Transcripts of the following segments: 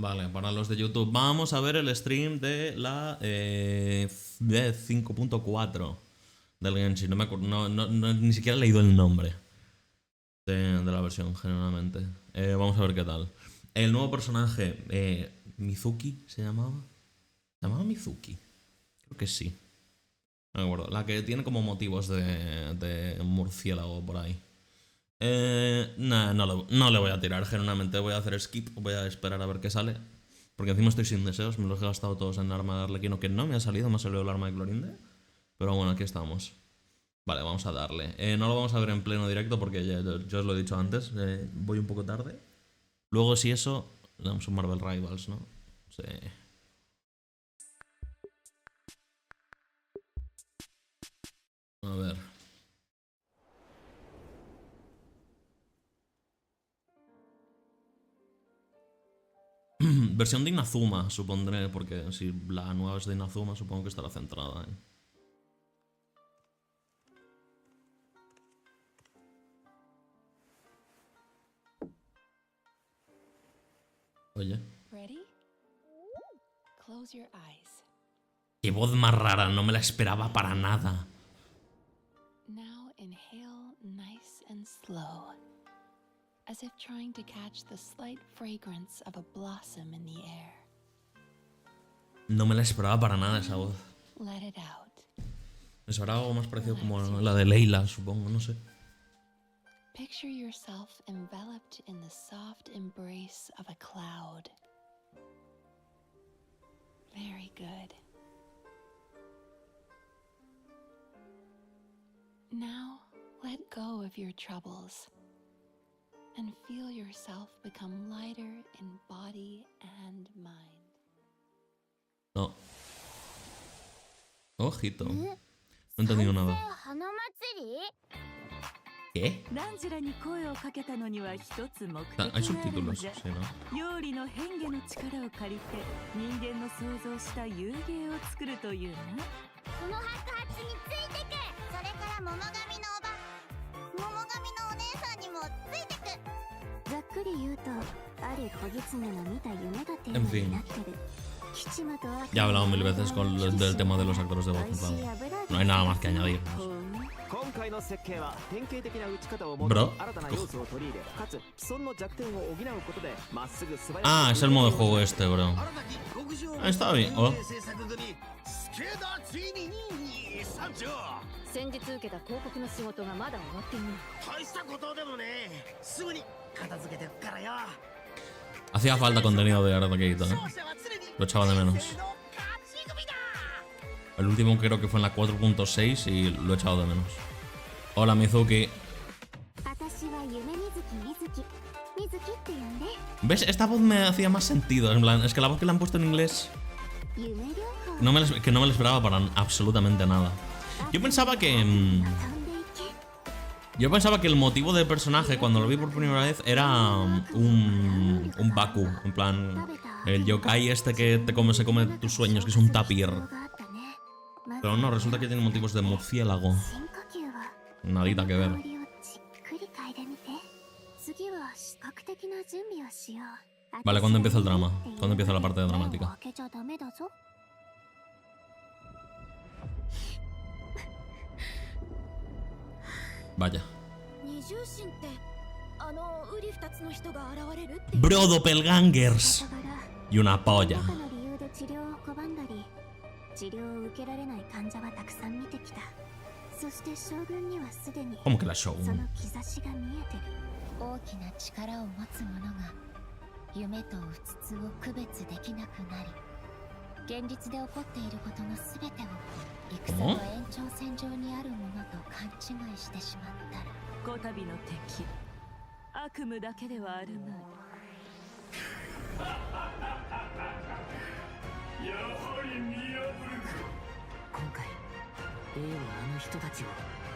Vale, para los de YouTube, vamos a ver el stream de la de 5.4 del Genshin. No me acuerdo, ni siquiera he leído el nombre de la versión, generalmente. Vamos a ver qué tal. El nuevo personaje, Mizuki, ¿se llamaba? ¿Se llamaba Mizuki? Creo que sí. No me acuerdo. La que tiene como motivos de murciélago por ahí. Nah, no le voy a tirar, generalmente voy a hacer skip, voy a esperar a ver qué sale. Porque encima estoy sin deseos, me los he gastado todos en arma de Arlequino, que no me ha salido el arma de Clorinde. Pero bueno, aquí estamos. Vale, vamos a darle. No lo vamos a ver en pleno directo porque yo os lo he dicho antes, voy un poco tarde. Luego si eso, le damos un Marvel Rivals, ¿no? Sí. A ver. Versión de INAZUMA, supondré, porque si la nueva es de INAZUMA, supongo que estará centrada en... Oye. Qué voz más rara, no me la esperaba para nada. Now inhale nice and slow, as if trying to catch the slight fragrance of a blossom in the air. No me la esperaba para nada esa voz. Let it out. Me esperaba algo más parecido como la de Leila, supongo, no sé. Picture yourself enveloped in the soft embrace of a cloud. Very good. Now, let go of your troubles and feel yourself become lighter in body and mind. No. Ojito. No he entendido nada. ¿Qué? Hay subtítulos, sí, ¿no? En fin. Ya he hablado mil veces del tema de los actores de voz. No hay nada más que añadir. Bro. Ah, es el modo de juego este, bro. Ah, está bien. Oh. Hacía falta contenido de Arlequito, ¿eh? Lo echaba de menos. El último creo que fue en la 4.6 y lo he echado de menos. Hola, Mizuki. ¿Ves? Esta voz me hacía más sentido. En plan, es que la voz que le han puesto en inglés... no me la esperaba para absolutamente nada. Yo pensaba que el motivo del personaje cuando lo vi por primera vez era un Baku, en plan el yokai este que se come tus sueños, que es un tapir. Pero no, resulta que tiene motivos de murciélago. Nadita que ver. Vale, ¿cuándo empieza el drama? ¿Cuándo empieza la parte dramática? Vaya. Bro, doppelgangers. Y una polla. ¿Cómo que la Shogun? ¿Cómo?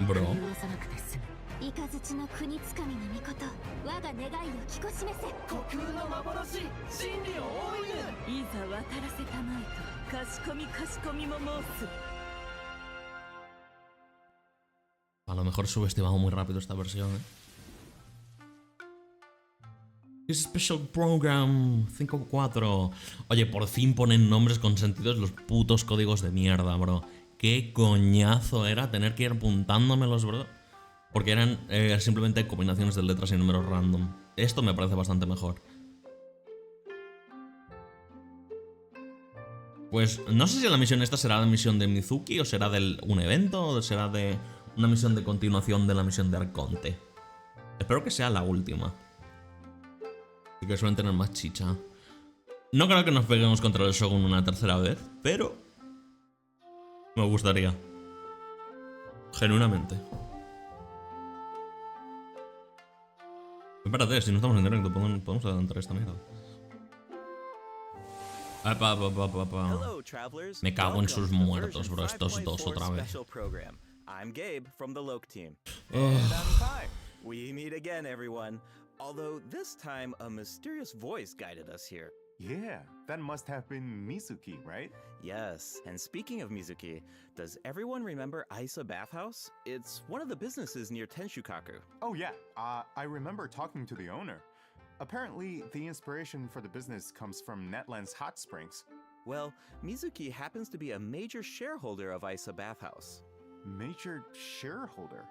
Bro. A lo mejor subestimamos muy rápido esta versión, ¿eh? Special Program 5.4. Oye, por fin ponen nombres con sentidos los putos códigos de mierda, bro. Qué coñazo era tener que ir apuntándomelos, bro. Porque eran simplemente combinaciones de letras y números random. Esto me parece bastante mejor. Pues no sé si la misión esta será la misión de Mizuki o será de un evento o será de una misión de continuación de la misión de Arconte. Espero que sea la última. Y que suelen tener más chicha. No creo que nos peguemos contra el Shogun una tercera vez, pero me gustaría. Genuinamente. Espérate, si no estamos en directo, podemos adelantar esta mierda. Hello, travelers. Me cago en sus Welcome to the muertos, bro. version Estos dos 5.4 otra vez. Special program. I'm Gabe from the Loke team. Ugh. And I'm Kai. We meet again, everyone. Although this time a mysterious voice guided us here. Yeah, that must have been Mizuki, right? Yes, and speaking of Mizuki, does everyone remember Isa Bathhouse? It's one of the businesses near Tenshukaku. Oh yeah, I remember talking to the owner. Apparently, the inspiration for the business comes from Netland's hot springs. Well, Mizuki happens to be a major shareholder of Isa Bathhouse. Major shareholder?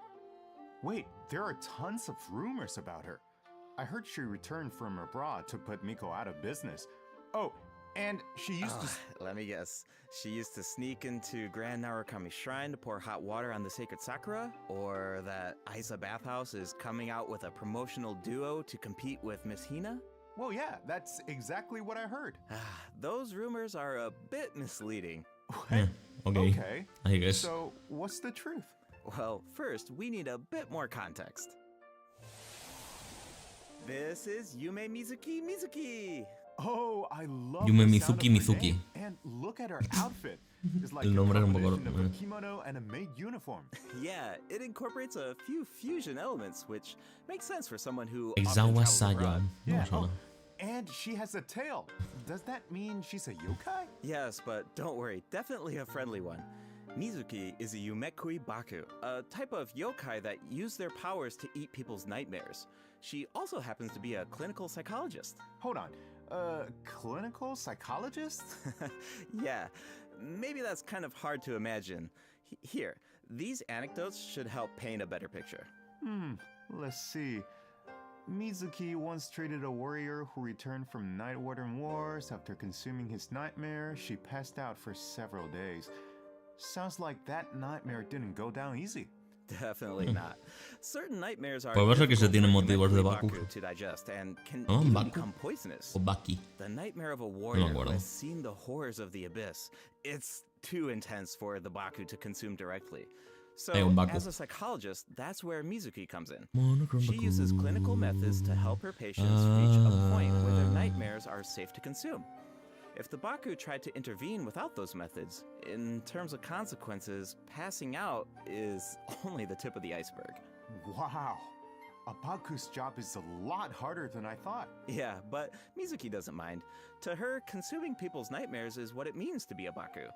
Wait, there are tons of rumors about her. I heard she returned from abroad to put Miko out of business. Oh, and she used to... Let me guess. She used to sneak into Grand Narukami Shrine to pour hot water on the sacred sakura? Or that Isa Bathhouse is coming out with a promotional duo to compete with Miss Hina? Well, yeah, that's exactly what I heard. Those rumors are a bit misleading. Yeah, okay. Okay, I guess. so what's the truth? Well, first, we need a bit more context. This is Yume Mizuki! Oh, I love Yume the sound of Mizuki her Mizuki. name. And look at her outfit. It's like El a nombre es un poco... combination of a kimono and a maid uniform. Yeah, it incorporates a few fusion elements, which makes sense for someone who often Exawa travels Saya. abroad. No Yeah, me suena. and she has a tail. Does that mean she's a yokai? Yes, but don't worry, definitely a friendly one. Mizuki is a Yumekui Baku, a type of yokai that use their powers to eat people's nightmares. She also happens to be a clinical psychologist. Hold on. Clinical psychologist? Yeah, maybe that's kind of hard to imagine. Here, these anecdotes should help paint a better picture. Let's see. Mizuki once treated a warrior who returned from Night Warden Wars. After consuming his nightmare, she passed out for several days. Sounds like that nightmare didn't go down easy. Definitely not. Certain nightmares are Pues ver que se difficult tienen for motivos de Yumekui Baku. to digest and can Oh, even Baku. become poisonous. O Baki. The nightmare of a warrior who acuerdo. has seen the horrors of the abyss. It's too intense for the Baku to consume directly. So, un Baku. as a psychologist, that's where Mizuki comes in. Monochrome She Baku. uses clinical methods to help her patients reach a point where their nightmares are safe to consume. If the Baku tried to intervene without those methods, in terms of consequences, passing out is only the tip of the iceberg. Wow. A Baku's job is a lot harder than I thought. Yeah, but Mizuki doesn't mind. To her, consuming people's nightmares is what it means to be a Baku.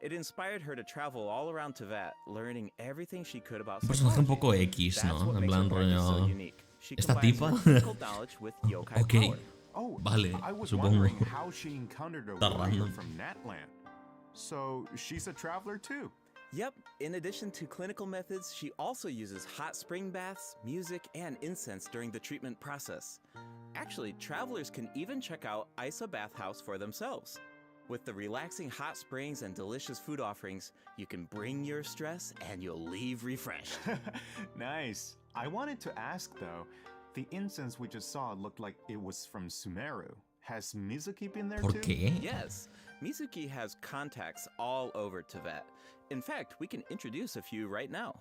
It inspired her to travel all around Teyvat, learning everything she could about Un personaje un psychology. poco X, That's ¿no? what En makes plan her practice so rollo... unique. She ¿Esta combines tipa? her clinical knowledge with yokai Ok. power. Oh, Vale, I was supongo. wondering how she encountered a Está warrior random. from Natland. So she's a traveler too. Yep, in addition to clinical methods, she also uses hot spring baths, music, and incense during the treatment process. Actually, travelers can even check out Isa Bathhouse for themselves. With the relaxing hot springs and delicious food offerings, you can bring your stress and you'll leave refreshed. Nice. I wanted to ask though, the incense we just saw looked like it was from Sumeru. Has Mizuki been there ¿Por too? qué? Yes, Mizuki has contacts all over Teyvat. In fact, we can introduce a few right now.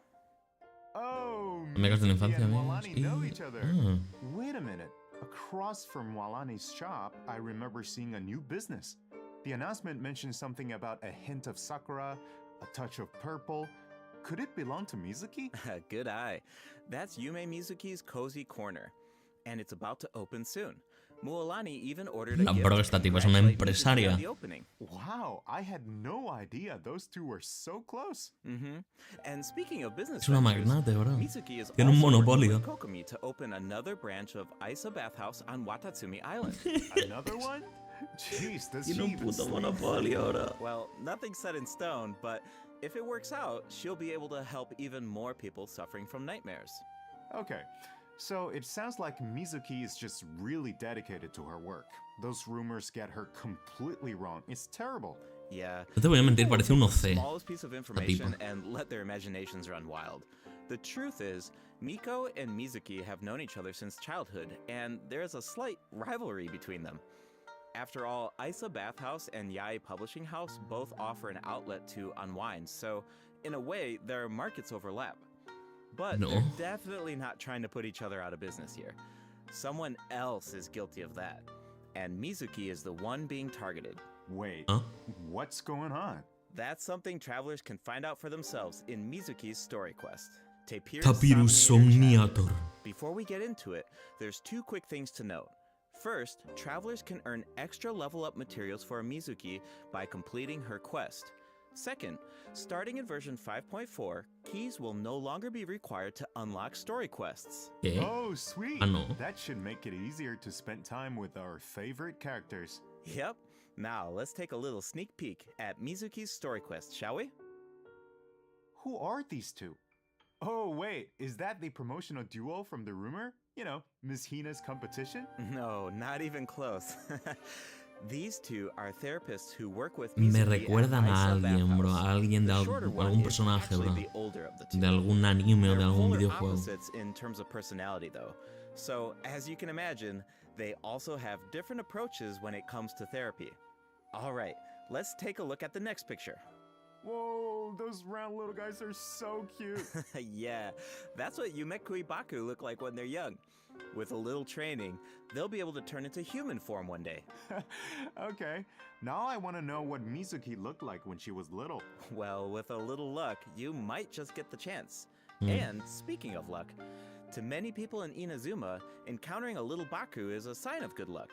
Oh, Amigas de la Mizuki infancia, and amigos. Walani know each other. Ah. Wait a minute. Across from Walani's shop, I remember seeing a new business. The announcement mentioned something about a hint of sakura, a touch of purple. Could it belong to Mizuki? Good eye. That's Yume Mizuki's Cozy Corner, and it's about to open soon. Mualani even ordered a La gift bro, to esta tipa es una congratulate Mizuki empresaria. on the opening. Wow, I had no idea those two were so close. And speaking of business Es una ventures, magnate, bro. Mizuki is Tiene un also working monopolio. with Kokomi to open another branch of Isa Bathhouse on Watatsumi Island. Another one? Jeez, does she Tiene un even puto sleep? monopolio, bro. Well, nothing's set in stone, but if it works out, she'll be able to help even more people suffering from nightmares. Okay, so it sounds like Mizuki is just really dedicated to her work. Those rumors get her completely wrong. It's terrible. Yeah. No te voy a mentir, People parece un take the OC. smallest piece of information and let their imaginations run wild. The truth is, Miko and Mizuki have known each other since childhood, and there's a slight rivalry between them. After all, Isa Bathhouse and Yai Publishing House both offer an outlet to unwind, so in a way, their markets overlap. But No. they're definitely not trying to put each other out of business here. Someone else is guilty of that, and Mizuki is the one being targeted. Wait, Huh? what's going on? That's something travelers can find out for themselves in Mizuki's story quest. Tapirus Somniator. Before we get into it, there's two quick things to note. First, travelers can earn extra level up materials for Mizuki by completing her quest. Second, starting in version 5.4, keys will no longer be required to unlock story quests. ¿Qué? Oh, sweet. Ah, no. That should make it easier to spend time with our favorite characters. Yep. Now, let's take a little sneak peek at Mizuki's story quest, shall we? Who are these two? Oh, wait, is that the promotional duo from the rumor? You know, Ms. Hina's competition? No, not even close. These two are therapists who work with Me Mizuki recuerdan at a Isa alguien, bro. Bathhouse. A alguien de The shorter one algún is personaje, actually bro. the older of the two. De algún anime o de They're algún polar videojuego. opposites in terms of personality, though. So, as you can imagine, they also have different approaches when it comes to therapy. All right, let's take a look at the next picture. Whoa, those round little guys are so cute. Yeah, that's what Yumekui Baku look like when they're young. With a little training, they'll be able to turn into human form one day. Okay, now I want to know what Mizuki looked like when she was little. Well, with a little luck, you might just get the chance. Hmm. And speaking of luck, to many people in Inazuma, encountering a little Baku is a sign of good luck.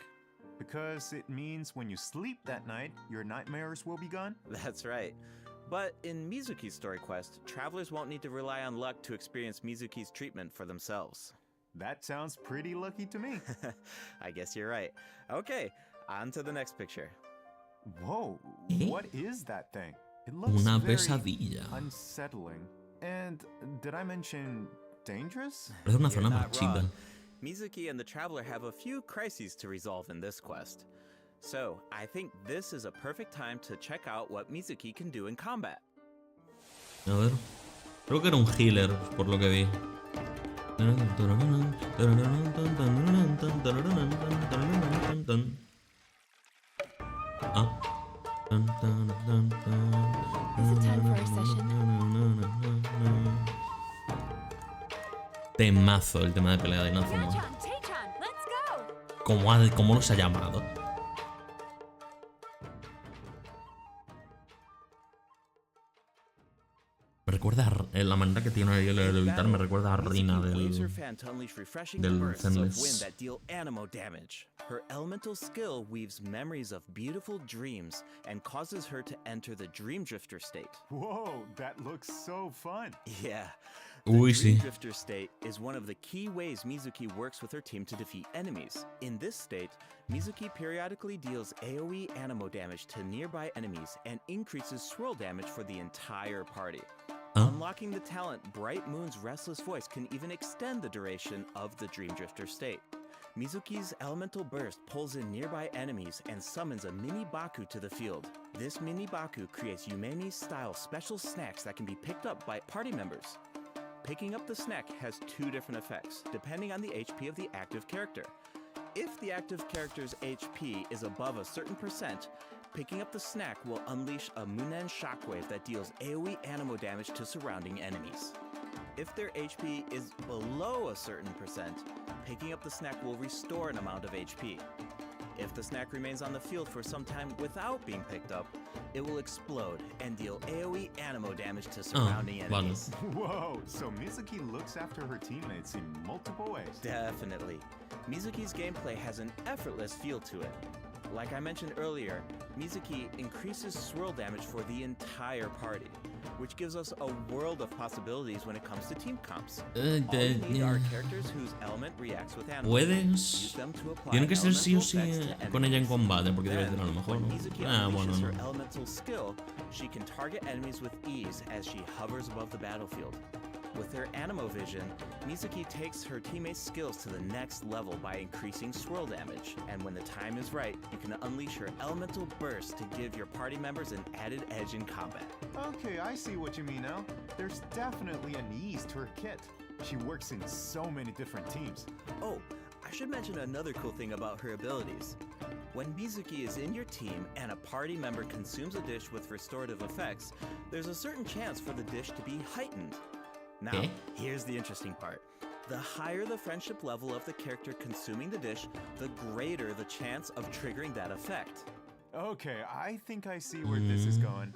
Because it means when you sleep that night, your nightmares will be gone? That's right. But in Mizuki's story quest, travelers won't need to rely on luck to experience Mizuki's treatment for themselves. That sounds pretty lucky to me. I guess you're right. Okay, on to the next picture. Whoa, ¿Eh? what is that thing? It looks Una very pesadilla. unsettling. And did I mention dangerous? Es una You're zona not marchita. wrong. Mizuki and the traveler have a few crises to resolve in this quest. So, I think this is a perfect time to check out what Mizuki can do in combat. A ver. Creo que era un healer, por lo que vi. Ah. Is it time for our session? Temazo el tema de pelea de Inazuma. Tay-chan, let's go! ¿Cómo los ha llamado? Me recuerda a la manera que tiene el evitar, me recuerda a Rina waves her del... fan to unleash refreshing del bursts of Zenless. wind that deal animo damage. Her elemental skill weaves memories of beautiful dreams and causes her to enter the Dream Drifter state. Whoa, that looks so fun. Yeah. The Uy, Dream sí. Drifter state is one of the key ways Mizuki works with her team to defeat enemies. In this state, Mizuki periodically deals AoE animo damage to nearby enemies and increases swirl damage for the entire party. Huh? Unlocking the talent Bright Moon's Restless Voice can even extend the duration of the Dream Drifter state. Mizuki's elemental burst pulls in nearby enemies and summons a mini Baku to the field. This mini Baku creates Yumemi-style special snacks that can be picked up by party members. Picking up the snack has two different effects, depending on the HP of the active character. If the active character's HP is above a certain percent, picking up the snack will unleash a Munen shockwave that deals AoE animo damage to surrounding enemies. If their HP is below a certain percent, picking up the snack will restore an amount of HP. If the snack remains on the field for some time without being picked up, it will explode and deal AoE animo damage to surrounding vale. enemies. Whoa, so Mizuki looks after her teammates in multiple ways. Definitely. Mizuki's gameplay has an effortless feel to it. Like I mentioned earlier, Mizuki increases swirl damage for the entire party, which gives us a world of possibilities when it comes to team comps. All we need are characters whose element reacts with animals. ¿Puedes? Tiene que ser sí o sí con ella en combate, porque debe tener a lo mejor, ¿no? Bueno, her no. elemental skill, she can target enemies with ease as she hovers above the battlefield. With her Animo Vision, Mizuki takes her teammates' skills to the next level by increasing swirl damage, and when the time is right, you can unleash her Elemental Burst to give your party members an added edge in combat. Okay, I see what you mean now. There's definitely an ease to her kit. She works in so many different teams. Oh, I should mention another cool thing about her abilities. When Mizuki is in your team and a party member consumes a dish with restorative effects, there's a certain chance for the dish to be heightened. Now, here's the interesting part. The higher the friendship level of the character consuming the dish, the greater the chance of triggering that effect. Okay, I think I see where this is going.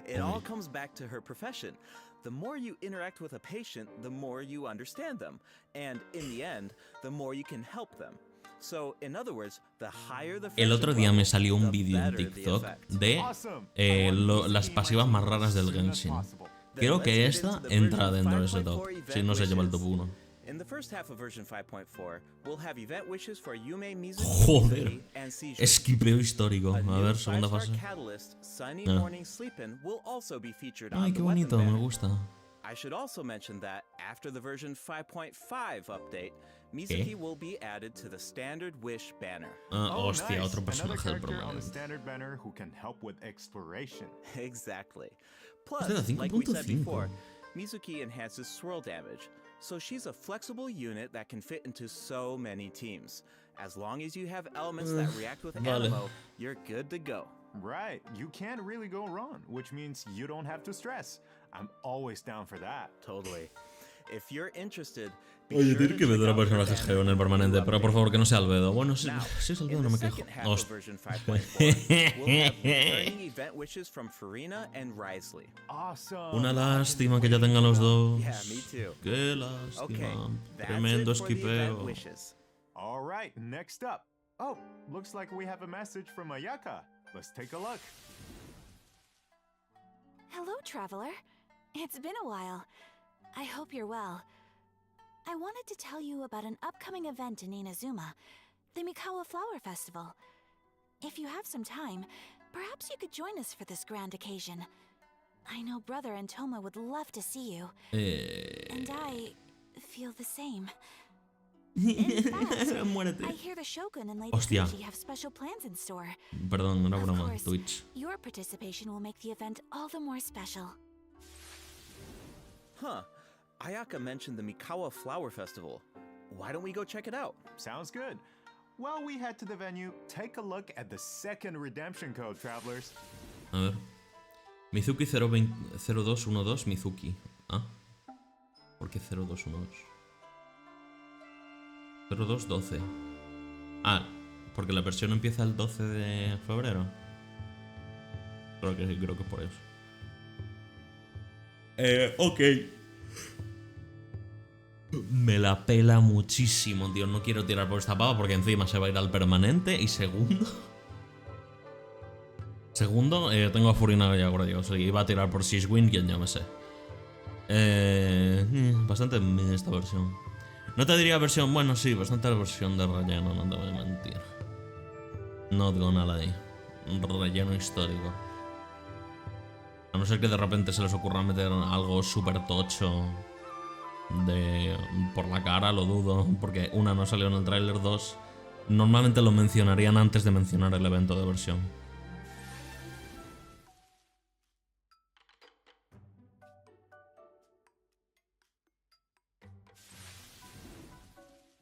It all comes back to her profession. The more you interact with a patient, the more you understand them. And in the end, the more you can help them. So, in other words, the higher the El otro día me salió un vídeo en better the TikTok effect. de las pasivas más raras del Genshin. Creo que esta entra dentro de ese top, si no se lleva el top 1. In the first half of version 5.4, we'll have event wishes for Yume, Mizuki, Joder, and Seizure. esquipeo histórico. A A new ver, segunda 5-star fase. catalyst, Sunny Morning Sleepin', will also be featured Ay, on qué the weapon bonito, me banner. gusta. I should also mention that after the version 5.5 update, Mizuki will be added to the standard wish banner. Hostia, otro Another personaje del character on the programa. standard banner who can help with exploration. Exactly. Plus, Este era like we said 5.5. before, Mizuki enhances swirl damage, so she's a flexible unit that can fit into so many teams. As long as you have elements that react with Vale. Animo, you're good to go. Right, you can't really go wrong, which means you don't have to stress. I'm always down for that. Totally. If you're interested, be Oye, sure tiene to que check meter a out the personajes banner geo en el for permanente, new pero por update. favor que no sea Albedo. Bueno, si Now, es Albedo in no the me quejo. second half of Hostia. version 5.4, we'll have recurring event wishes from Farina and Risley. Awesome. Una lástima que ya tengan los dos. Yeah, me too. Qué Okay, lástima. that's Tremendo it for the event esquipeo. wishes. All right, next up. Oh, looks like we have a message from Ayaka. Let's take a look. Hello, traveler. It's been a while. I hope you're well. I wanted to tell you about an upcoming event in INAZUMA, the Mikawa Flower Festival. If you have some time, perhaps you could join us for this grand occasion. I know Brother and Toma would love to see you. And I feel the same. In fact, Muérete. I hear the Shogun and Lady Hostia. Fuji have special plans in store. Perdón, una Of broma. course, Twitch. your participation will make the event all the more special. Huh. Ayaka mentioned the Mikawa Flower Festival. Why don't we go check it out? Sounds good. While we head to the venue, take a look at the second redemption code, travelers. A ver. Mizuki 0212 Mizuki. Ah. ¿Por qué 0212? 0212. Ah, porque la versión empieza el 12 de febrero. Creo que es por eso. Ok. Me la pela muchísimo, tío. No quiero tirar por esta pava porque encima se va a ir al permanente. Y segundo... tengo a Furina ya guardado. O sea, iba a tirar por Siswin, quien ya me sé. Bastante esta versión. No te diría versión... Bueno, sí, bastante versión de relleno, no te voy a mentir. Not gonna lie. Relleno histórico. A no ser que de repente se les ocurra meter algo súper tocho por la cara, lo dudo. Porque una no salió en el tráiler, dos normalmente lo mencionarían antes de mencionar el evento de versión.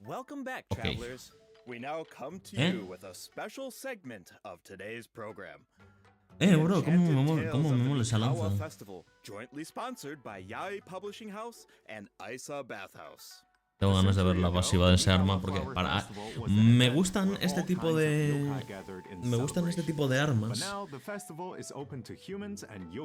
Welcome back, Okay. travelers. We now come to ¿Eh? you with a special segment of today's program. Bro, ¿cómo Enchanted me Tales mola of esa the Mikawa lanza? Festival, jointly sponsored by Yai Publishing House and Isa Bathhouse. Tengo ganas de ver la pasiva de ese arma porque me gustan este tipo de armas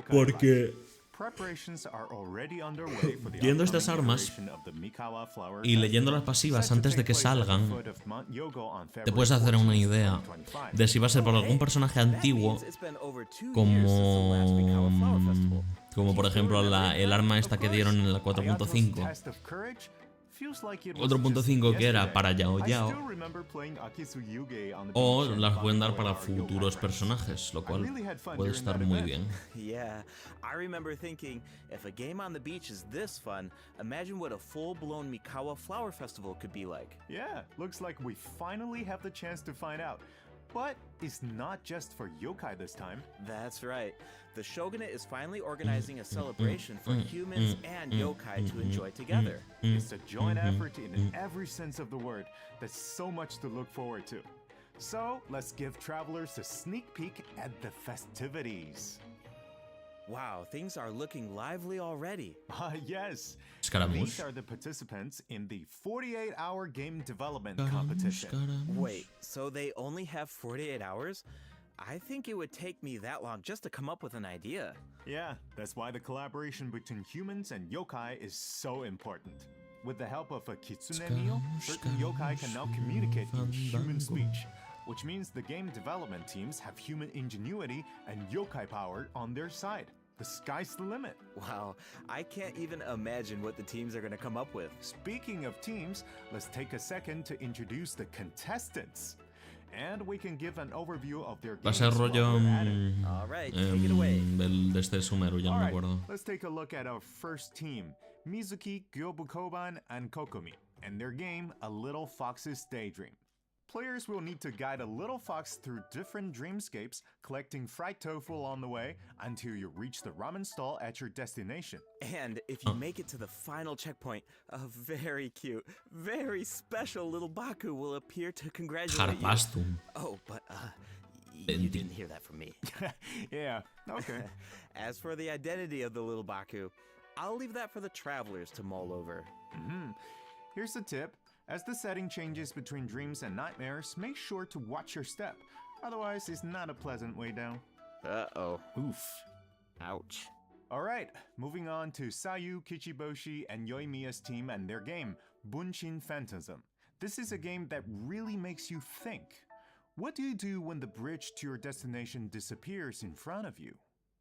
porque Preparations are already underway for the Viendo estas upcoming armas iteration of the Mikawa Flower y leyendo las Festival, pasivas set to antes de take que place at the salgan, foot of Mount Yogo on te February puedes hacer una 14th, idea 2025. de si va a ser por algún personaje antiguo, That means it's been over 2 years since the last Mikawa Flower como, Festival. como por Do you still ejemplo remember it? el arma esta Of que dieron en la course, Ayato's 4.5. test of courage feels like it was Otro punto just 5 que era yesterday. para Yao I Yao, still remember playing Akizu Yuge on the o beach and las bonding pueden dar with para our yokai futuros friends. personajes, lo cual I really had fun puede during estar that muy event. bien. Yeah, I remember thinking, if a game on the beach is this fun, imagine what a full-blown Mikawa Flower Festival could be like. Yeah, looks like we finally have the chance to find out. But it's not just for yokai this time. That's right. The Shogunate is finally organizing a celebration for humans and yokai to enjoy together. It's a joint effort in every sense of the word. There's so much to look forward to. So, let's give travelers a sneak peek at the festivities. Wow, things are looking lively already. Yes. Scaramouche. These are the participants in the 48-hour game development competition. Wait, so they only have 48 hours? I think it would take me that long just to come up with an idea. Yeah, that's why the collaboration between humans and yokai is so important. With the help of a kitsune meal, certain yokai can now communicate in human speech, which means the game development teams have human ingenuity and yokai power on their side. The sky's the limit. Wow, I can't even imagine what the teams are going to come up with. Speaking of teams, let's take a second to introduce the contestants. And we can give an overview of their Va a games ser while rollo Mm. we're at it. All right, take it away. del de este Sumeru, ya no me Alright, acuerdo. let's take a look at our first team, Mizuki, Gyobukoban, and Kokomi, and their game, A Little Fox's Daydream. Players will need to guide a little fox through different dreamscapes, collecting fried tofu along the way until you reach the ramen stall at your destination. And if you make it to the final checkpoint, a very cute, very special little Baku will appear to congratulate you. Harpastum. Oh, but you didn't hear that from me. Yeah, okay. As for the identity of the little Baku, I'll leave that for the travelers to mull over. Here's a tip. As the setting changes between dreams and nightmares, make sure to watch your step. Otherwise, it's not a pleasant way down. Uh-oh. Oof. Ouch. Alright, moving on to Sayu, Kichiboshi, and Yoimiya's team and their game, Bunshin Phantasm. This is a game that really makes you think. What do you do when the bridge to your destination disappears in front of you?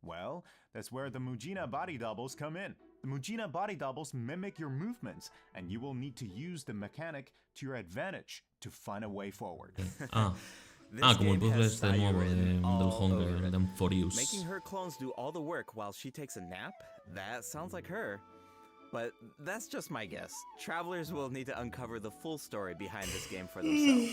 Well, that's where the Mujina body doubles come in. The Mujina body doubles mimic your movements, and you will need to use the mechanic to your advantage to find a way forward. This Como el game puzzle has este Sayu nuevo written del all Hunger, over it. de Forius. Making her clones do all the work while she takes a nap? That sounds like her. But that's just my guess. Travelers will need to uncover the full story behind this game for themselves.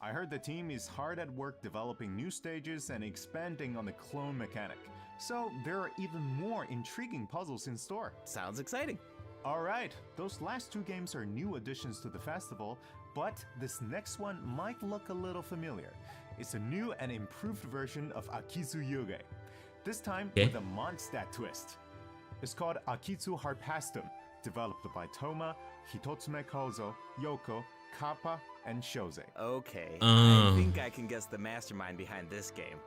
I heard the team is hard at work developing new stages and expanding on the clone mechanic. So there are even more intriguing puzzles in store. Sounds exciting. Alright, those last two games are new additions to the festival, but this next one might look a little familiar. It's a new and improved version of Akizu Yuge. This time with a Mondstadt twist. It's called Akitsu Harpastum, developed by Toma, Hitotsume Kozo, Yoko, Kappa, and Shoze. Okay, I think I can guess the mastermind behind this game.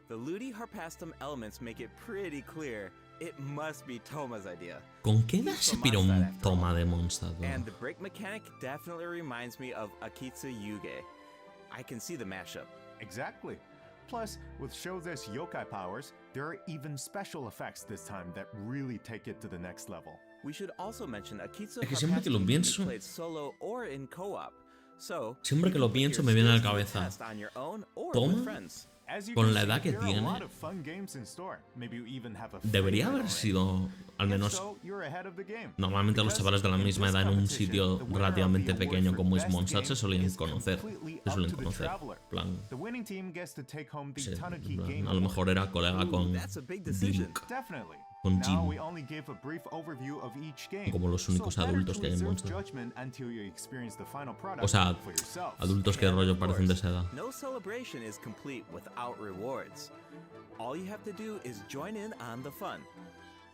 The Ludi Harpastum elements make it pretty clear it must be Toma's idea. ¿Con qué edad se piró un Toma de Mondstadt? And the break mechanic definitely reminds me of Akitsu Yuge. I can see the mashup. Exactly. Plus, with Shoze's yokai powers, there are even special effects this time that really take it to the next level. We should also mention Akitsu Es que siempre que lo Harpastum can be pienso- played solo or in co-op. So, Siempre que lo you can pienso put me your viene a la skills to the cabeza. test on your own or Toma, with friends. As you con can la see, edad que there are a tiene, lot of fun games in store. Maybe you even have a debería favorite haber already. sido, al If menos so, you're ahead of the game. normalmente los Because chavales de la in misma this edad en un competition, sitio the winner of relativamente the award pequeño for como es best Mondstadt se game solían is conocer. completely Se up suelen to the conocer. traveler. Plan, The winning team gets to take home the sí, Tanuki en plan, Game a lo Award. mejor era colega con That's a big decision. Dink, Definitely. con Now Jin. we only gave a brief overview of each game. Como los únicos so better adultos to que hay en reserve Mondstadt. judgment until you experience the final product O sea, for yourselves. adultos que And rollo of parecen de course, esa edad. No celebration is complete without rewards. All you have to do is join in on the fun.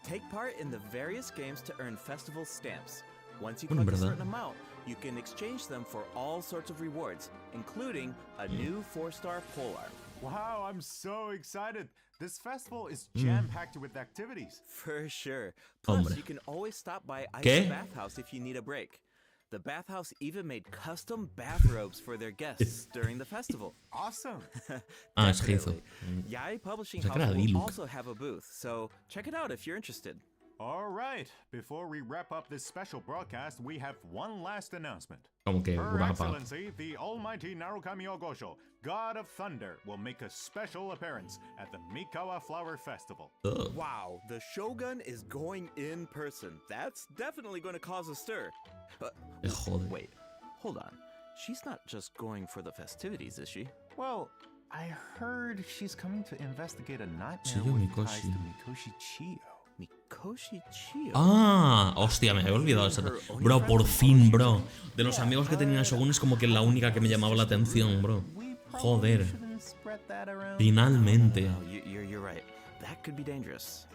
Take part in the various games to earn festival stamps. Once you Bueno, en collect a verdad. certain amount, you can exchange them for all sorts of rewards, including a new 4-star polearm. Wow, I'm so excited. This festival is jam-packed with activities. For sure. Plus, Hombre. you can always stop by ¿Qué? Isa Bathhouse if you need a break. The bathhouse even made custom bathrobes for their guests during the festival. Awesome. Ah, es Heizo. Definitely. Yai Publishing O sea, que House era will Diluc. also have a booth, so check it out if you're interested. All right. Before we wrap up this special broadcast, we have one last announcement. Como que Her wrap up. Excellency, the Almighty Narukami Ogosho, God of Thunder, will make a special appearance at the Mikawa Flower Festival. Ugh. Wow, the Shogun is going in person. That's definitely going to cause a stir. Joder. Wait, hold on. She's not just going for the festivities, is she? Well, I heard she's coming to investigate a nightmare Shigeru with ties to Mikoshi. Mikoshi Chiyo. Mikoshi Chiyo. Ah, hostia, me había olvidado esa. Bro, por fin, bro. De los amigos que tenía Shogun es como que la única que me llamaba la atención, bro. We probably Joder. shouldn't spread that around. Finalmente. No, you're right. That could be dangerous.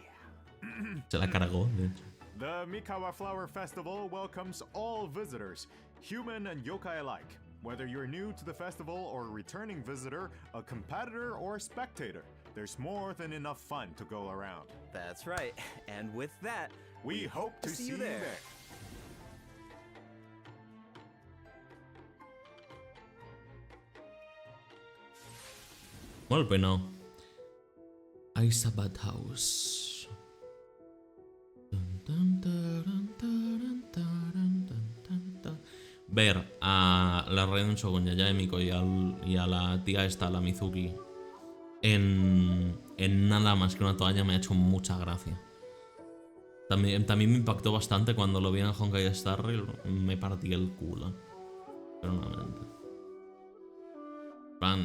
Se la cargó, de hecho. The Mikawa Flower Festival welcomes all visitors, human and yokai alike. Whether you're new to the festival or a returning visitor, a competitor or spectator, there's more than enough fun to go around. That's right. And with that, We hope to see you there. Molt bé, no. Isa Bathhouse. Ver a la reina Shogun y a Miko y a la tía esta, la Mizuki, en nada más que una toalla me ha hecho mucha gracia. También me impactó bastante cuando lo vi en Honkai Star Rail, me partí el culo. Personalmente.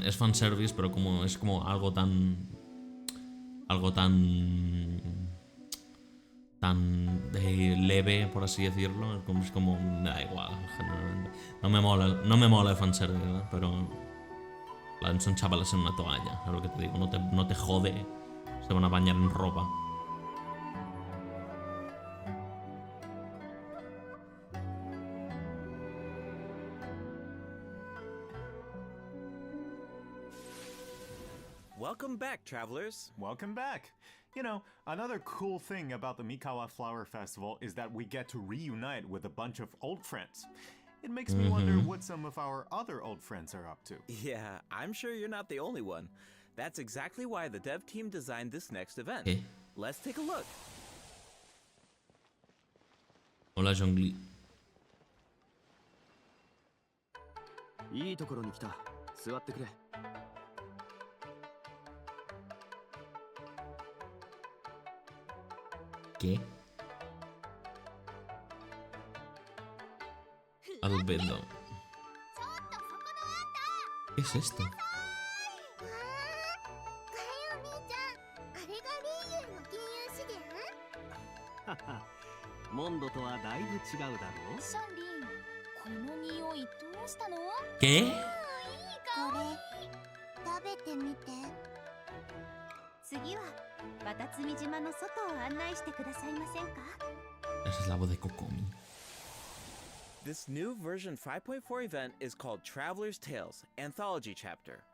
Es fanservice, pero es como algo tan leve, por así decirlo. Es como me da igual, generalmente. No me mola el fanservice, ¿no? Pero son chavales en una toalla, es lo que te digo, no te jode, se van a bañar en ropa. welcome back, travelers. Welcome back. You know, another cool thing about the Mikawa Flower Festival is that we get to reunite with a bunch of old friends. It makes me wonder what some of our other old friends are up to. Yeah, I'm sure you're not the only one. That's exactly why the dev team designed this next event. ¿Qué? Let's take a look. Hola, Zhongli. いいところに来た。座ってくれ。¿Qué? Albedo. ¿Qué es esto? モンドとはだいぶ違うだろう。シャンリン、この匂いどうしたの？ ¿Qué? これ食べてみて。次はバタツミ島の外を案内してくださいませんか？ Esa es la voz de Kokomi. This new version 5.4 event is called Traveler's Tales Anthology Chapter.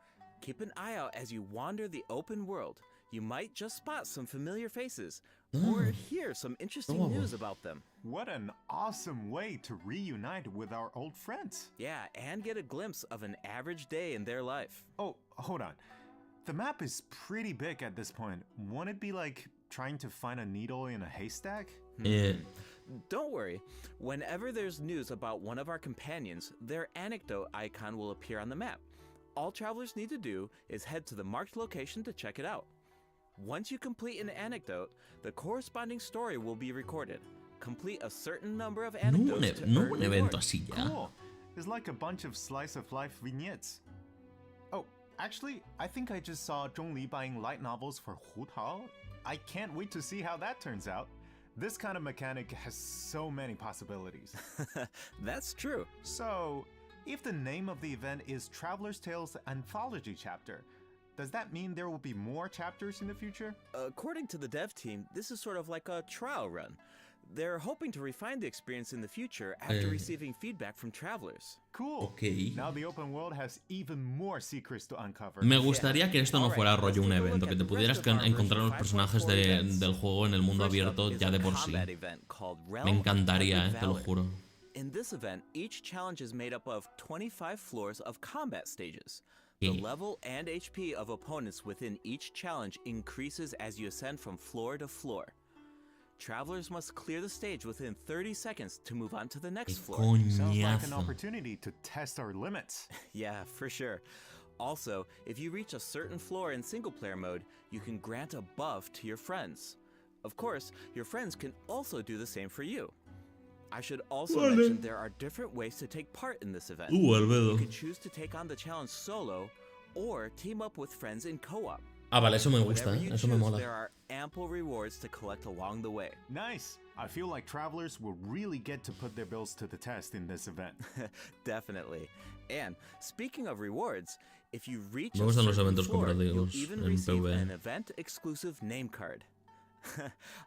Keep an eye out as you wander the open world. You might just spot some familiar faces or hear some interesting news about them. What an awesome way to reunite with our old friends. Yeah, and get a glimpse of an average day in their life. Oh, hold on. The map is pretty big at this point. Won't it be like trying to find a needle in a haystack? Don't worry. Whenever there's news about one of our companions, their anecdote icon will appear on the map. All travelers need to do is head to the marked location to check it out. Once you complete an anecdote, the corresponding story will be recorded. Complete a certain number of anecdotes to No earn un evento rewards. así ya. Cool. It's like a bunch of slice of life vignettes. Oh, actually, I think I just saw Zhongli buying light novels for Hu Tao. I can't wait to see how that turns out. This kind of mechanic has so many possibilities. That's true. So, if the name of the event is Traveler's Tales Anthology Chapter, does that mean there will be more chapters in the future? According to the dev team, this is sort of like a trial run. They're hoping to refine the experience in the future after receiving feedback from travelers. Cool. Ok. Now the open world has even more secrets to uncover. Me gustaría que esto no fuera rollo un evento, que te pudieras encontrar los personajes del juego en el mundo abierto ya de por sí. Me encantaría, te lo juro. In this event, each challenge is made up of 25 floors of combat stages. The level and HP of opponents within each challenge increases as you ascend from floor to floor. Travelers must clear the stage within 30 seconds to move on to the next floor. Sounds like an opportunity to test our limits. Yeah, for sure. Also, if you reach a certain floor in single-player mode, you can grant a buff to your friends. Of course, your friends can also do the same for you. I should also mention there are different ways to take part in this event. You can choose to take on the challenge solo or team up with friends in co-op. Ah, vale, eso me gusta, eso me mola. There are ample rewards to collect along the way. Nice. I feel like travelers will really get to put their bills to the test in this event. Definitely. And speaking of rewards, if you reach Me a gustan los certain eventos floor, you'll cooperativos even en receive PvE. an event-exclusive name card.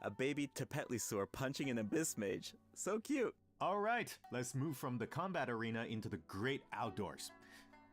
A baby Tepetlisaur punching an abyss mage. So cute. All right, let's move from the combat arena into the great outdoors.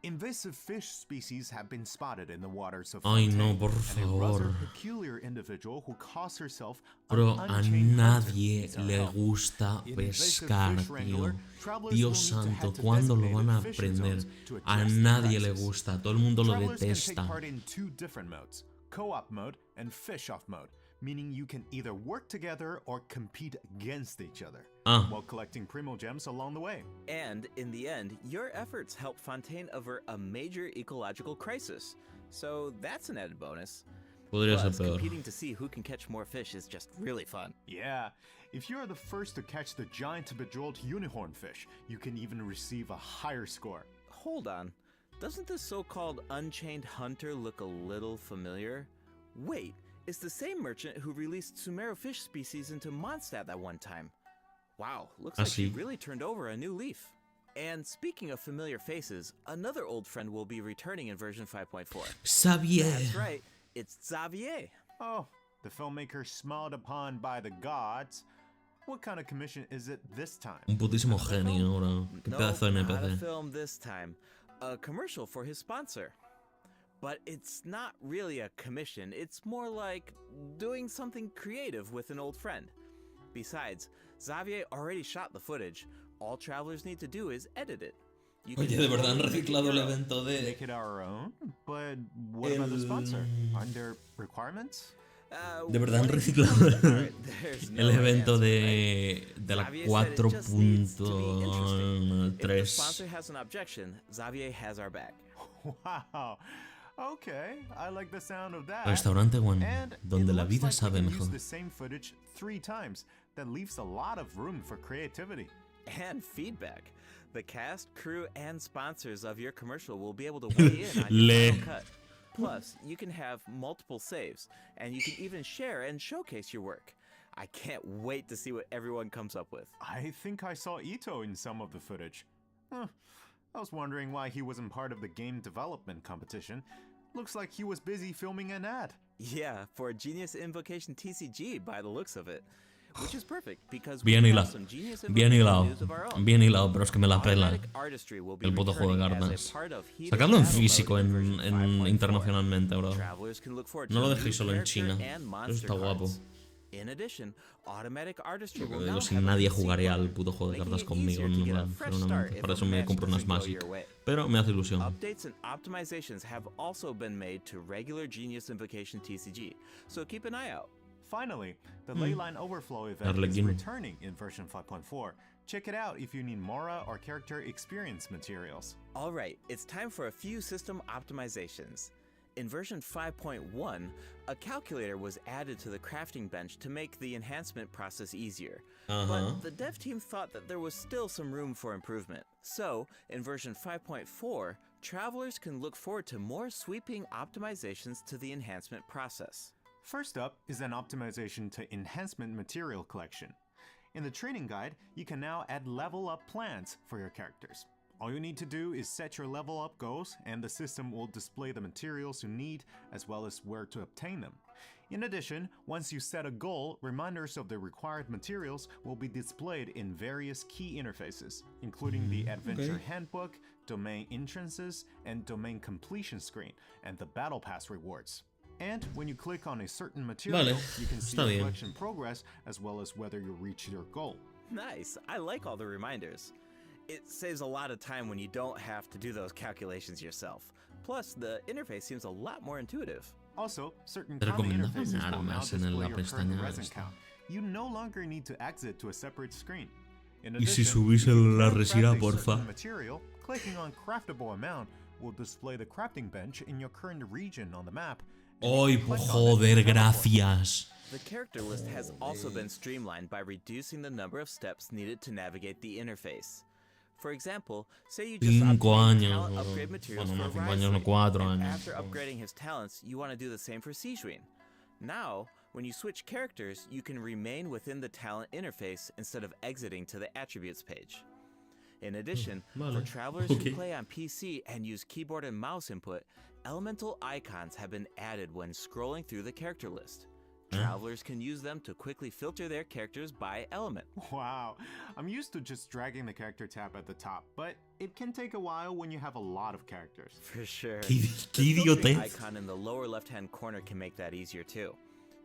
Invasive fish species have been spotted in the waters of Ay, Fontaine, no, por and a rather favor. peculiar individual who calls herself Bro, an a unchained nadie hunter needs our le help. gusta In Invasive pescar, Fish tío. Wrangler, travelers Dios will need to santo, head to ¿cuándo lo van a designated fisher aprender? zones to A address the nadie le crisis. gusta, todo el mundo lo Travelers can take detesta. part in two different modes, co-op mode and fish-off mode, meaning you can either work together or compete against each other, while collecting primo gems along the way. And in the end, your efforts help Fontaine avert a major ecological crisis. So that's an added bonus. Podría ser Plus, peor. competing to see who can catch more fish is just really fun. Yeah, if you are the first to catch the giant bejeweled unicorn fish, you can even receive a higher score. Hold on. Doesn't this so-called Unchained Hunter look a little familiar? Wait, it's the same merchant who released Sumero fish species into Mondstadt that one time. Wow, looks like he sí? really turned over a new leaf. And speaking of familiar faces, another old friend will be returning in version 5.4. Xavier. That's right, it's Xavier. Oh, the filmmaker smiled upon by the gods. What kind of commission is it this time? Un putísimo genio, bro. Qué pedazo de Nope, not a NPC. film this time. A commercial for his sponsor. But it's not really a commission, it's more like doing something creative with an old friend. Besides, Xavier already shot the footage. All travelers need to do is edit it. You Oye, can de verdad han totally make it reciclado el your own. evento de... Make it our own? But what about the sponsor? Aren't there requirements? De verdad han When it reciclado becomes apparent, there's no el right evento answer, right? de la Xavier said it just needs to be interesting. If the 4.3. sponsor has an objection, Xavier has our back. Wow. Okay, I like the sound of that. Restaurante One, And donde it la looks vida like we sabe can mejor. use the same footage 3 times. That leaves a lot of room for creativity. And feedback. The cast, crew, and sponsors of your commercial will be able to weigh in on your Le. final cut. Plus, you can have multiple saves, and you can even share and showcase your work. I can't wait to see what everyone comes up with. I think I saw Ito in some of the footage. Huh. I was wondering why he wasn't part of the game development competition. Looks like he was busy filming an ad. Yeah, for Genius Invocation TCG by the looks of it. Which is perfect, because Bien we hilado. have some Genius Bien Invocation hilado. news of our own. Bien hilado, pero es que me la pela. Automatic Artistry will be El puto juego de returning as cartas. a part of Heated Sacarlo en Battle físico, Mode in version 5.4. internacionalmente, bro. Travelers can look forward No to lo new dejéis solo en character China. and Eso monster está guapo. cards. In addition, Automatic Artistry Lo que will digo, now si have a nadie new jugaría sequel, al puto juego de making cartas it conmigo, easier to en get a plan, fresh seguramente. start Para if eso a me match compro unas doesn't go Magic. your way. Pero me hace ilusión. Updates and optimizations have also been made to regular Genius Invocation TCG, so keep an eye out. Finally, the Leyline Overflow event is Arlequín. returning in version 5.4. Check it out if you need Mora or character experience materials. Alright, it's time for a few system optimizations. In version 5.1, a calculator was added to the crafting bench to make the enhancement process easier. But the dev team thought that there was still some room for improvement. So, in version 5.4, travelers can look forward to more sweeping optimizations to the enhancement process. First up is an optimization to enhancement material collection. In the training guide, you can now add level up plans for your characters. All you need to do is set your level up goals, and the system will display the materials you need as well as where to obtain them. In addition, once you set a goal, reminders of the required materials will be displayed in various key interfaces, including the Adventure Handbook, Domain Entrances, and Domain Completion screen, and the Battle Pass rewards. And when you click on a certain material, you can see your collection progress as well as whether you reach your goal. Nice. I like all the reminders. It saves a lot of time when you don't have to do those calculations yourself. Plus, the interface seems a lot more intuitive. Also, certain common interfaces will now display your current resin count. You no longer need to exit to a separate screen. In addition, if you can't craft a certain material, clicking on craftable amount will display the crafting bench in your current region on the map. ¡Ay, joder, gracias! The character list has also been streamlined by reducing the number of steps needed to navigate the interface. For example, say you just obtained talent upgrade materials for Raisley, and after upgrading his talents, you want to do the same for Sijun. Now, when you switch characters, you can remain within the talent interface instead of exiting to the attributes page. In addition, for travelers who play on PC and use keyboard and mouse input, elemental icons have been added when scrolling through the character list. Travelers can use them to quickly filter their characters by element. Wow, I'm used to just dragging the character tab at the top, but it can take a while when you have a lot of characters. For sure. The filtering icon in the lower left-hand corner can make that easier too.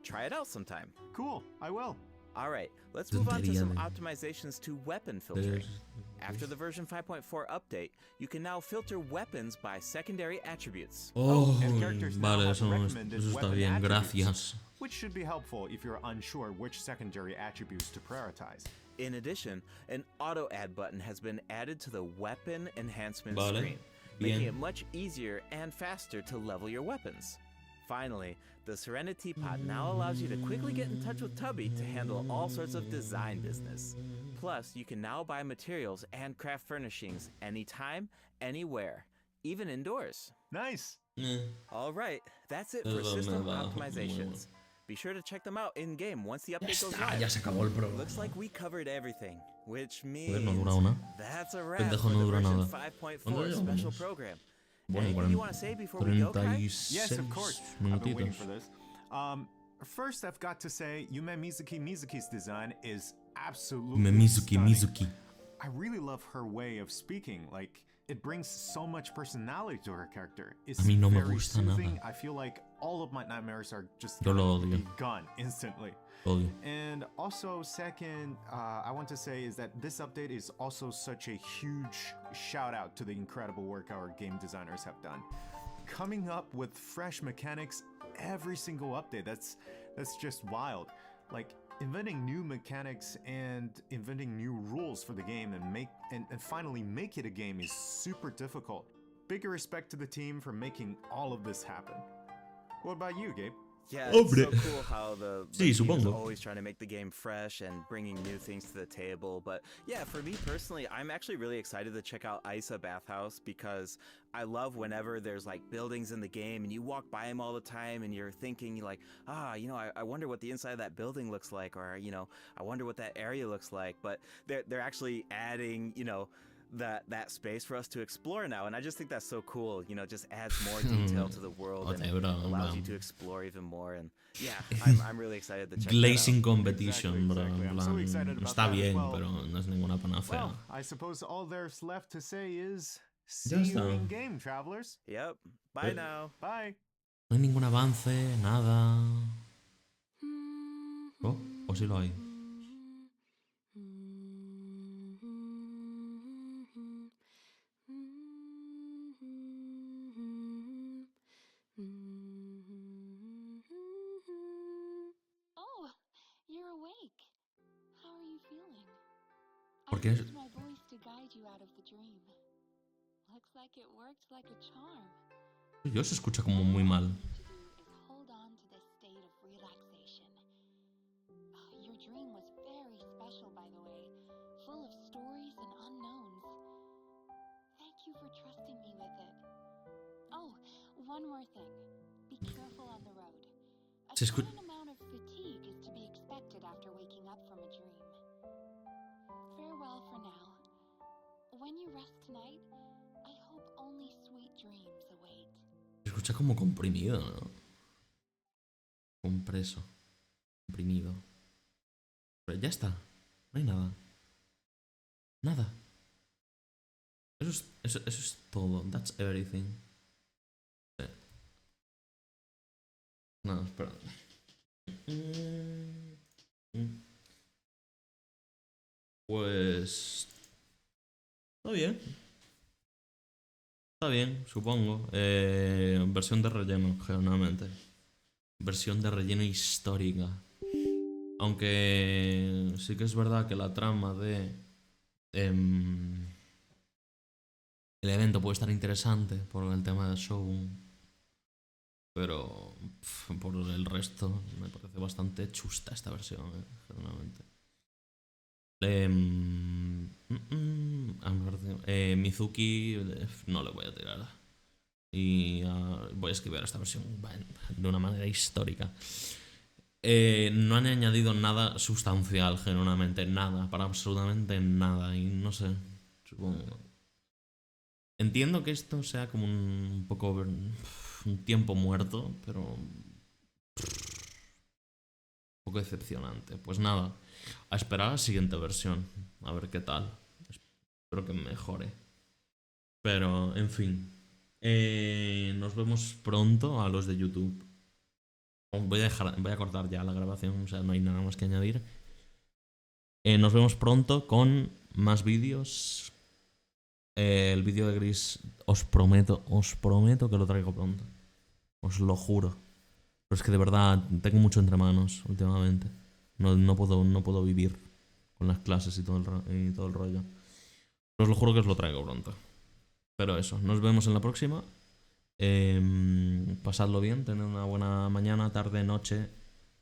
Try it out sometime. Cool, I will. Alright, let's move on to some optimizations to weapon filtering. After the version 5.4 update, you can now filter weapons by secondary attributes. Oh, vale, eso está bien, gracias. Which should be helpful if you're unsure which secondary attributes to prioritize. In addition, an auto add button has been added to the weapon enhancement screen, making it much easier and faster to level your weapons. Finally, the Serenity Pod now allows you to quickly get in touch with Tubby to handle all sorts of design business. Plus, you can now buy materials and craft furnishings anytime, anywhere, even indoors. Nice! Alright, that's it for system optimizations. Be sure to check them out in-game once the update goes live. Ya se acabó el programa. Looks like we covered everything, which means that's a wrap Pendejo, for no the dura version nada. 5.4 special program. Bueno, Anything you want to say before we go, Kai? Yes, of course. I've been waiting for this. First, I've got to say, Yume Mizuki's design is absolutely stunning. I really love her way of speaking. Like, it brings so much personality to her character. It's very soothing. I feel like all of my nightmares are just gone instantly. And also, second, I want to say is that this update is also such a huge shout out to the incredible work our game designers have done. Coming up with fresh mechanics every single update, that's just wild. Like, inventing new mechanics and inventing new rules for the game and finally make it a game is super difficult. Big respect to the team for making all of this happen. What about you, Gabe? Yeah, it's so cool how the team is always trying to make the game fresh and bringing new things to the table. But yeah, for me personally, I'm actually really excited to check out Isa Bathhouse because I love whenever there's like buildings in the game and you walk by them all the time and you're thinking like, I wonder what the inside of that building looks like, or I wonder what that area looks like. But they're actually adding, that space for us to explore now, and I just think that's so cool. Just adds more detail to the world and allows you to explore even more. And yeah, I'm really excited to check Glazing that out. competition, bro. Está bien, pero no es ninguna panacea. Well, I suppose all there's left to say is see you in game, travelers. Yep. Bye now. Bye. No hay ningún avance, nada. Oh, o sí lo hay. ¿Por qué? Yo se escucha como muy mal. Se escucha. Se escucha como comprimido, ¿no? Compreso. Comprimido. Pero ya está. No hay nada. Nada. Eso es todo. That's everything. No, espera. Pues... Está bien. Está bien, supongo. Versión de relleno, generalmente. Versión de relleno histórica. Aunque sí que es verdad que la trama de... el evento puede estar interesante por el tema del show. Pero por el resto me parece bastante chusta esta versión, generalmente. Mizuki no le voy a tirar. Y voy a escribir esta versión de una manera histórica. No han añadido nada sustancial, genuinamente. Nada, para absolutamente nada. Y no sé, supongo. Entiendo que esto sea como un poco un tiempo muerto, pero un poco decepcionante. Pues nada, a esperar a la siguiente versión. A ver qué tal. Espero que mejore. Pero, en fin. Nos vemos pronto a los de YouTube. Voy a cortar ya la grabación, o sea, no hay nada más que añadir. Nos vemos pronto con más vídeos. El vídeo de Gris, os prometo que lo traigo pronto. Os lo juro. Pero es que de verdad tengo mucho entre manos últimamente. No puedo vivir con las clases y todo el rollo. Pero os lo juro que os lo traigo pronto. Pero eso, nos vemos en la próxima. Pasadlo bien, tened una buena mañana, tarde, noche,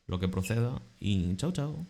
lo que proceda. Y chao, chao.